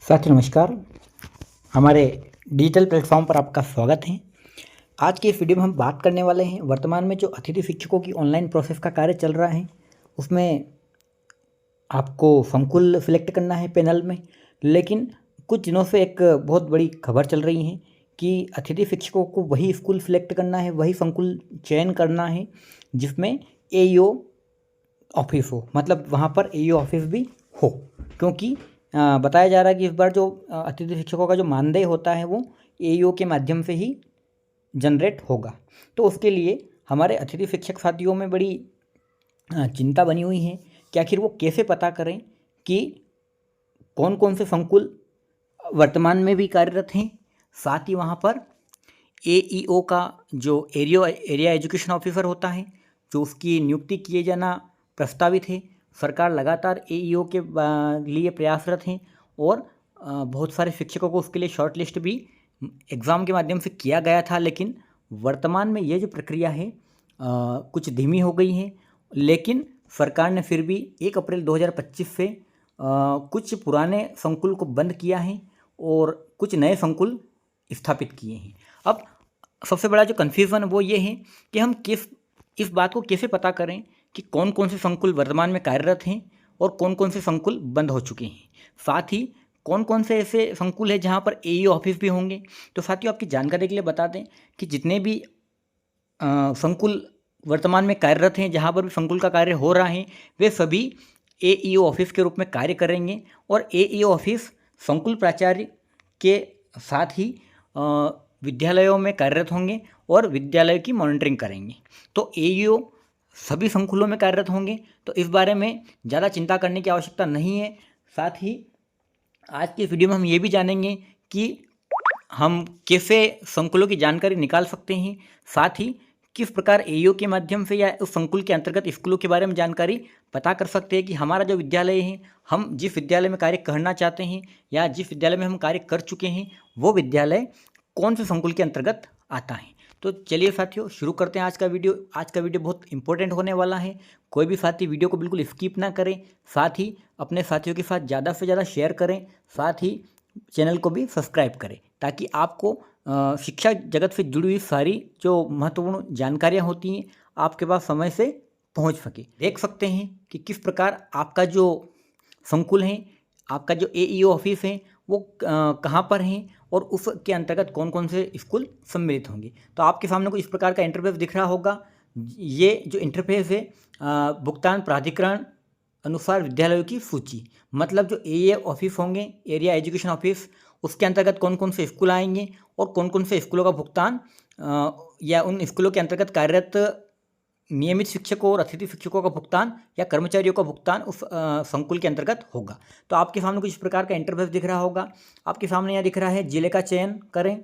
साथियों नमस्कार। हमारे डिजिटल प्लेटफॉर्म पर आपका स्वागत है। आज की इस वीडियो में हम बात करने वाले हैं वर्तमान में जो अतिथि शिक्षकों की ऑनलाइन प्रोसेस का कार्य चल रहा है उसमें आपको संकुल सिलेक्ट करना है पैनल में। लेकिन कुछ दिनों से एक बहुत बड़ी खबर चल रही है कि अतिथि शिक्षकों को वही स्कूल सिलेक्ट करना है, वही संकुल चयन करना है जिसमें एईओ ऑफिस हो, मतलब वहाँ पर एईओ ऑफिस भी हो। क्योंकि बताया जा रहा है कि इस बार जो अतिथि शिक्षकों का जो मानदेय होता है वो एईओ के माध्यम से ही जनरेट होगा। तो उसके लिए हमारे अतिथि शिक्षक साथियों में बड़ी चिंता बनी हुई है कि आखिर वो कैसे पता करें कि कौन कौन से संकुल वर्तमान में भी कार्यरत हैं। साथ ही वहाँ पर एईओ का जो एरिया एजुकेशन ऑफिसर होता है, जो उसकी नियुक्ति किए जाना प्रस्तावित है। सरकार लगातार एईओ के लिए प्रयासरत हैं और बहुत सारे शिक्षकों को उसके लिए शॉर्ट लिस्ट भी एग्ज़ाम के माध्यम से किया गया था। लेकिन वर्तमान में ये जो प्रक्रिया है कुछ धीमी हो गई है। लेकिन सरकार ने फिर भी 1 अप्रैल 2025 से कुछ पुराने संकुल को बंद किया है और कुछ नए संकुल स्थापित किए हैं। अब सबसे बड़ा जो कन्फ्यूज़न वो ये है कि हम इस बात को कैसे पता करें कि कौन कौन से संकुल वर्तमान में कार्यरत हैं और कौन कौन से संकुल बंद हो चुके हैं। साथ ही कौन कौन से ऐसे संकुल हैं जहाँ पर एईओ ऑफिस भी होंगे। तो साथियों, आपकी जानकारी के लिए बता दें कि जितने भी संकुल वर्तमान में कार्यरत हैं, जहाँ पर भी संकुल का कार्य हो रहा है, वे सभी एईओ ऑफिस के रूप में कार्य करेंगे और एईओ ऑफिस संकुल प्राचार्य के साथ ही विद्यालयों में कार्यरत होंगे और विद्यालय की मॉनिटरिंग करेंगे। तो एईओ सभी संकुलों में कार्यरत होंगे, तो इस बारे में ज़्यादा चिंता करने की आवश्यकता नहीं है। साथ ही आज की वीडियो में हम ये भी जानेंगे कि हम कैसे संकुलों की जानकारी निकाल सकते हैं, साथ ही किस प्रकार एईओ के माध्यम से या उस संकुल के अंतर्गत स्कूलों के बारे में जानकारी पता कर सकते हैं कि हमारा जो विद्यालय है, हम जिस विद्यालय में कार्य करना चाहते हैं या जिस विद्यालय में हम कार्य कर चुके हैं, वो विद्यालय कौन से संकुल के अंतर्गत आता है। तो चलिए साथियों, शुरू करते हैं आज का वीडियो। आज का वीडियो बहुत इंपॉर्टेंट होने वाला है। कोई भी साथी वीडियो को बिल्कुल स्किप ना करें, साथ ही अपने साथियों के साथ ज़्यादा से ज़्यादा शेयर करें, साथ ही चैनल को भी सब्सक्राइब करें ताकि आपको शिक्षा जगत से जुड़ी हुई सारी जो महत्वपूर्ण जानकारियाँ होती हैं आपके पास समय से पहुंच सके। देख सकते हैं कि किस प्रकार आपका जो संकुल है, आपका जो एईओ ऑफिस है वो कहाँ पर है और उसके अंतर्गत कौन कौन से स्कूल सम्मिलित होंगे। तो आपके सामने कुछ इस प्रकार का इंटरफेस दिख रहा होगा। ये जो इंटरफेस है भुगतान प्राधिकरण अनुसार विद्यालयों की सूची, मतलब जो एईओ ऑफिस होंगे, एरिया एजुकेशन ऑफिस, उसके अंतर्गत कौन कौन से स्कूल आएंगे और कौन कौन से स्कूलों का भुगतान या उन स्कूलों के अंतर्गत कार्यरत नियमित शिक्षकों और अतिथि शिक्षकों का भुगतान या कर्मचारियों का भुगतान उस संकुल के अंतर्गत होगा। तो आपके सामने कुछ इस प्रकार का इंटरफेस दिख रहा होगा। आपके सामने यहाँ दिख रहा है जिले का चयन करें,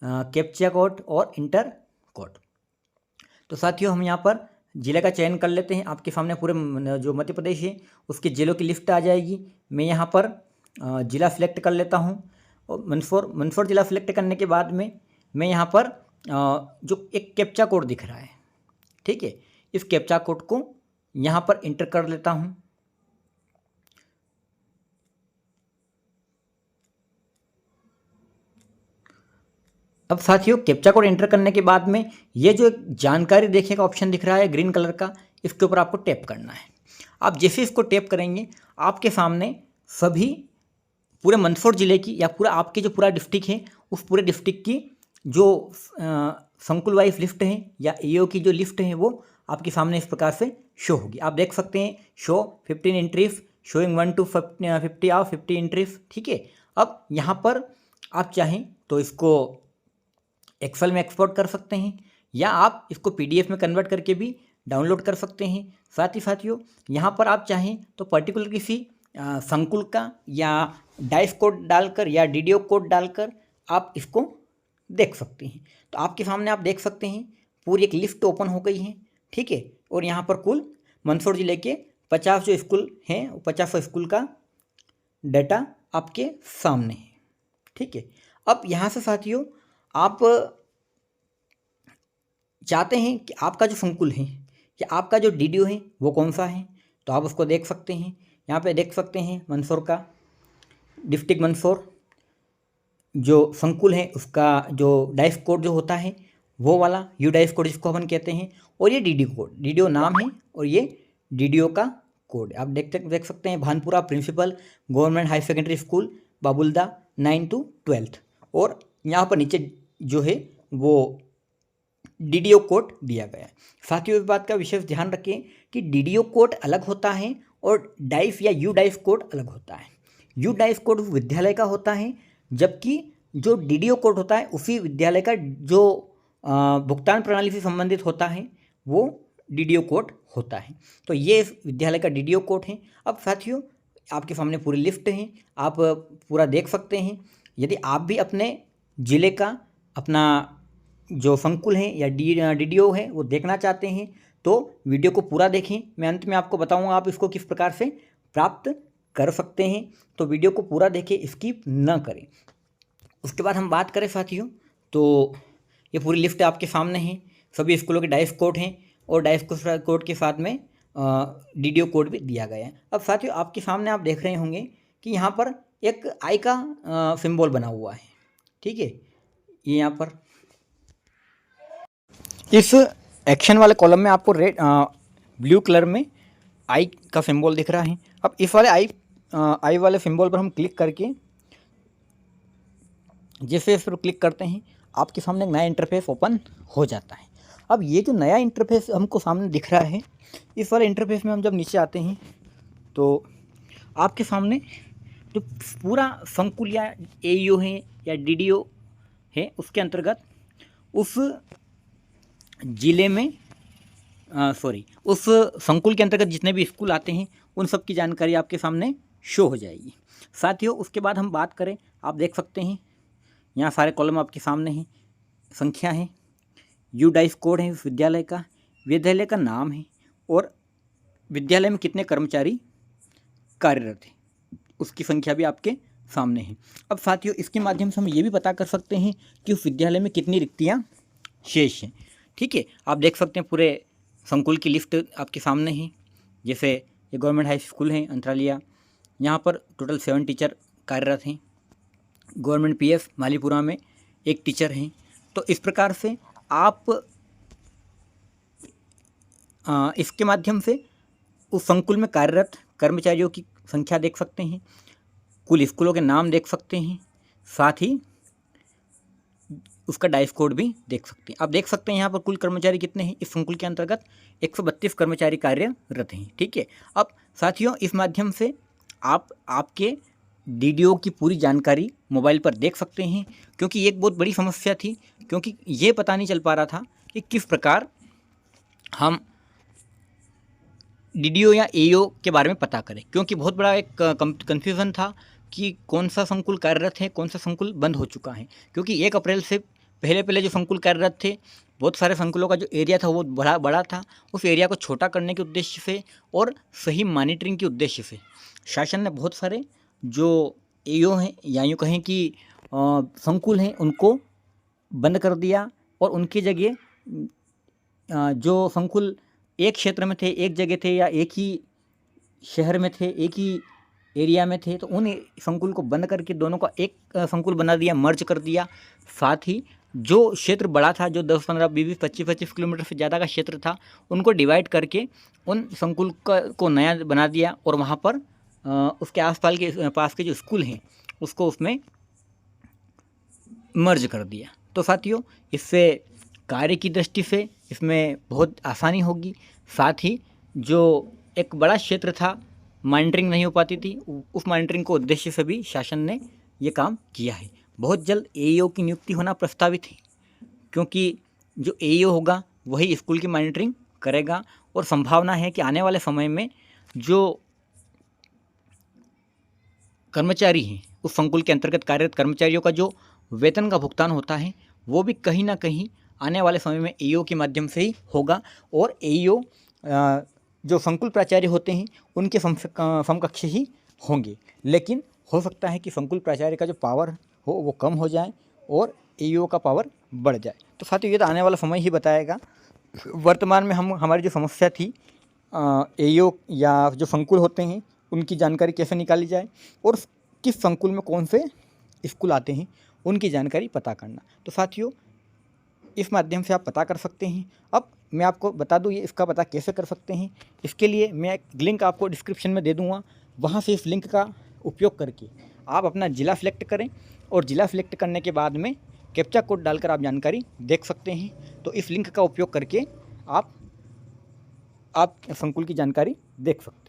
कैप्चा कोड और इंटर कोड। तो साथियों, हम यहाँ पर जिले का चयन कर लेते हैं। आपके सामने पूरे जो मध्य प्रदेश है उसके जिलों की लिस्ट आ जाएगी। मैं यहाँ पर ज़िला सिलेक्ट कर लेता हूँ और मंदसौर ज़िला सिलेक्ट करने के बाद में मैं यहाँ पर जो एक कैप्चा कोड दिख रहा है, ठीक है, इस कैप्चा कोड को यहाँ पर इंटर कर लेता हूँ। अब साथियों, कैप्चा कोड एंटर करने के बाद में ये जो एक जानकारी देखने का ऑप्शन दिख रहा है ग्रीन कलर का, इसके ऊपर आपको टैप करना है। आप जैसे इसको टैप करेंगे आपके सामने सभी पूरे मंदसौर ज़िले की या पूरा आपके जो पूरा डिस्ट्रिक्ट है उस पूरे डिस्ट्रिक्ट की जो संकुल वाइज लिस्ट है या एईओ की जो लिस्ट है वो आपके सामने इस प्रकार से शो होगी। आप देख सकते हैं show 15 entries showing 1 to 50 of 50 entries, ठीक है। अब यहाँ पर आप चाहें तो इसको एक्सेल में एक्सपोर्ट कर सकते हैं या आप इसको पीडीएफ में कन्वर्ट करके भी डाउनलोड कर सकते हैं। साथ ही साथियों, यहाँ पर आप चाहें तो पर्टिकुलर किसी संकुल का या डाइस कोड डालकर या डीडीओ कोड डालकर आप इसको देख सकते हैं। तो आपके सामने आप देख सकते हैं पूरी एक लिस्ट ओपन हो गई है, ठीक है। और यहाँ पर कुल मंदसौर ज़िले के 50 जो स्कूल हैं, 50 स्कूल का डाटा आपके सामने है, ठीक है। अब यहाँ से साथियों, आप चाहते हैं कि आपका जो संकुल है या आपका जो डीडीओ है वो कौन सा है, तो आप उसको देख सकते हैं। यहाँ पे देख सकते हैं मंदसौर का डिस्ट्रिक्ट मंदसौर जो संकुल है उसका जो डाइस कोड जो होता है वो वाला यू डाइस कोड जिसको अपन कहते हैं, और ये डीडीओ कोड, डीडीओ नाम है और ये डीडीओ का कोड। आप देख सकते हैं Bhanpura principal government high secondary school Babulda 9 to 12, और यहाँ पर नीचे जो है वो डीडीओ कोड दिया गया है। साथियों, इस बात का विशेष ध्यान रखें कि डीडीओ कोड अलग होता है और डाइस या यू डाइस कोड अलग होता है। यू डाइस कोड विद्यालय का होता है, जबकि जो डीडीओ कोड होता है उसी विद्यालय का जो भुगतान प्रणाली से संबंधित होता है वो डीडीओ कोड होता है। तो ये इस विद्यालय का डीडीओ कोड है। अब साथियों, आपके सामने पूरी लिस्ट है, आप पूरा देख सकते हैं। यदि आप भी अपने ज़िले का अपना जो संकुल है या डीडीओ है वो देखना चाहते हैं तो वीडियो को पूरा देखें। मैं अंत में आपको बताऊंगा आप इसको किस प्रकार से प्राप्त कर सकते हैं, तो वीडियो को पूरा देखें, स्किप न करें। उसके बाद हम बात करें साथियों, तो ये पूरी लिस्ट आपके सामने है, सभी स्कूलों के डाइस कोड हैं और डाइस कोड के साथ में डीडीओ कोड भी दिया गया है। अब साथियों, आपके सामने आप देख रहे होंगे कि यहाँ पर एक आई का सिंबल बना हुआ है, ठीक है। ये यहाँ पर इस एक्शन वाले कॉलम में आपको रेड ब्लू कलर में आई का सिंबल दिख रहा है। अब इस वाले आई वाले सिंबल पर हम क्लिक करके जैसे इस पर क्लिक करते हैं आपके सामने एक नया इंटरफेस ओपन हो जाता है। अब ये जो नया इंटरफेस हमको सामने दिख रहा है, इस वाले इंटरफेस में हम जब नीचे आते हैं तो आपके सामने जो पूरा संकुल या एईओ है या डीडीओ है उसके अंतर्गत उस ज़िले में उस संकुल के अंतर्गत जितने भी स्कूल आते हैं उन सब की जानकारी आपके सामने शो हो जाएगी। साथियों, उसके बाद हम बात करें, आप देख सकते हैं यहाँ सारे कॉलम आपके सामने हैं, संख्या है, यू डाइस कोड है उस विद्यालय का, विद्यालय का नाम है और विद्यालय में कितने कर्मचारी कार्यरत हैं उसकी संख्या भी आपके सामने है। अब साथियों, इसके माध्यम से हम ये भी पता कर सकते हैं कि उस विद्यालय में कितनी रिक्तियाँ शेष हैं, ठीक है। आप देख सकते हैं पूरे संकुल की लिस्ट आपके सामने है। जैसे ये गवर्नमेंट हाई स्कूल है अंतरालिया, यहाँ पर टोटल 7 टीचर कार्यरत हैं। गवर्नमेंट पीएस मालीपुरा में 1 टीचर हैं। तो इस प्रकार से आप इसके माध्यम से उस संकुल में कार्यरत कर्मचारियों की संख्या देख सकते हैं, कुल स्कूलों के नाम देख सकते हैं, साथ ही उसका डाइस कोड भी देख सकते हैं। आप देख सकते हैं यहाँ पर कुल कर्मचारी कितने हैं। इस संकुल के अंतर्गत 132 कर्मचारी कार्यरत हैं, ठीक है। अब साथियों, इस माध्यम से आप आपके डीडीओ की पूरी जानकारी मोबाइल पर देख सकते हैं, क्योंकि ये एक बहुत बड़ी समस्या थी, क्योंकि ये पता नहीं चल पा रहा था कि किस प्रकार हम डीडीओ या एईओ के बारे में पता करें, क्योंकि बहुत बड़ा एक कन्फ्यूज़न था कि कौन सा संकुल कार्यरत है, कौन सा संकुल बंद हो चुका है। क्योंकि 1 अप्रैल से पहले जो संकुल कार्यरत थे, बहुत सारे संकुलों का जो एरिया था वो बड़ा था। उस एरिया को छोटा करने के उद्देश्य से और सही मॉनिटरिंग के उद्देश्य से शासन ने बहुत सारे जो एईओ हैं या यूँ कहें कि संकुल हैं उनको बंद कर दिया, और उनकी जगह जो संकुल एक क्षेत्र में थे, एक जगह थे या एक ही शहर में थे, एक ही एरिया में थे, तो उन संकुल को बंद करके दोनों का एक संकुल बना दिया, मर्ज कर दिया। साथ ही जो क्षेत्र बड़ा था, जो 10, 15, 20, 25 किलोमीटर से ज़्यादा का क्षेत्र था, उनको डिवाइड करके उन संकुल को नया बना दिया और वहाँ पर उसके पास के जो स्कूल हैं उसको उसमें मर्ज कर दिया। तो साथियों, इससे कार्य की दृष्टि से इसमें बहुत आसानी होगी। साथ ही जो एक बड़ा क्षेत्र था, मॉनिटरिंग नहीं हो पाती थी, उस मॉनिटरिंग को उद्देश्य से भी शासन ने ये काम किया है। बहुत जल्द एईओ की नियुक्ति होना प्रस्तावित है, क्योंकि जो एईओ होगा वही स्कूल की मॉनिटरिंग करेगा, और संभावना है कि आने वाले समय में जो कर्मचारी हैं उस संकुल के अंतर्गत कार्यरत कर्मचारियों का जो वेतन का भुगतान होता है वो भी कहीं ना कहीं आने वाले समय में एईओ के माध्यम से ही होगा, और एईओ जो संकुल प्राचार्य होते हैं उनके समकक्ष ही होंगे। लेकिन हो सकता है कि संकुल प्राचार्य का जो पावर हो वो कम हो जाए और एईओ का पावर बढ़ जाए। तो साथियों, ये तो आने वाला समय ही बताएगा। वर्तमान में हमारी जो समस्या थी, एईओ या जो संकुल होते हैं उनकी जानकारी कैसे निकाली जाए और किस संकुल में कौन से स्कूल आते हैं उनकी जानकारी पता करना। तो साथियों, इस माध्यम से आप पता कर सकते हैं। अब मैं आपको बता दूँ ये इसका पता कैसे कर सकते हैं। इसके लिए मैं एक लिंक आपको डिस्क्रिप्शन में दे दूँगा, वहाँ से इस लिंक का उपयोग करके आप अपना ज़िला सेलेक्ट करें और ज़िला सेलेक्ट करने के बाद में कैप्चा कोड डालकर आप जानकारी देख सकते हैं। तो इस लिंक का उपयोग करके आप संकुल की जानकारी देख सकते हैं।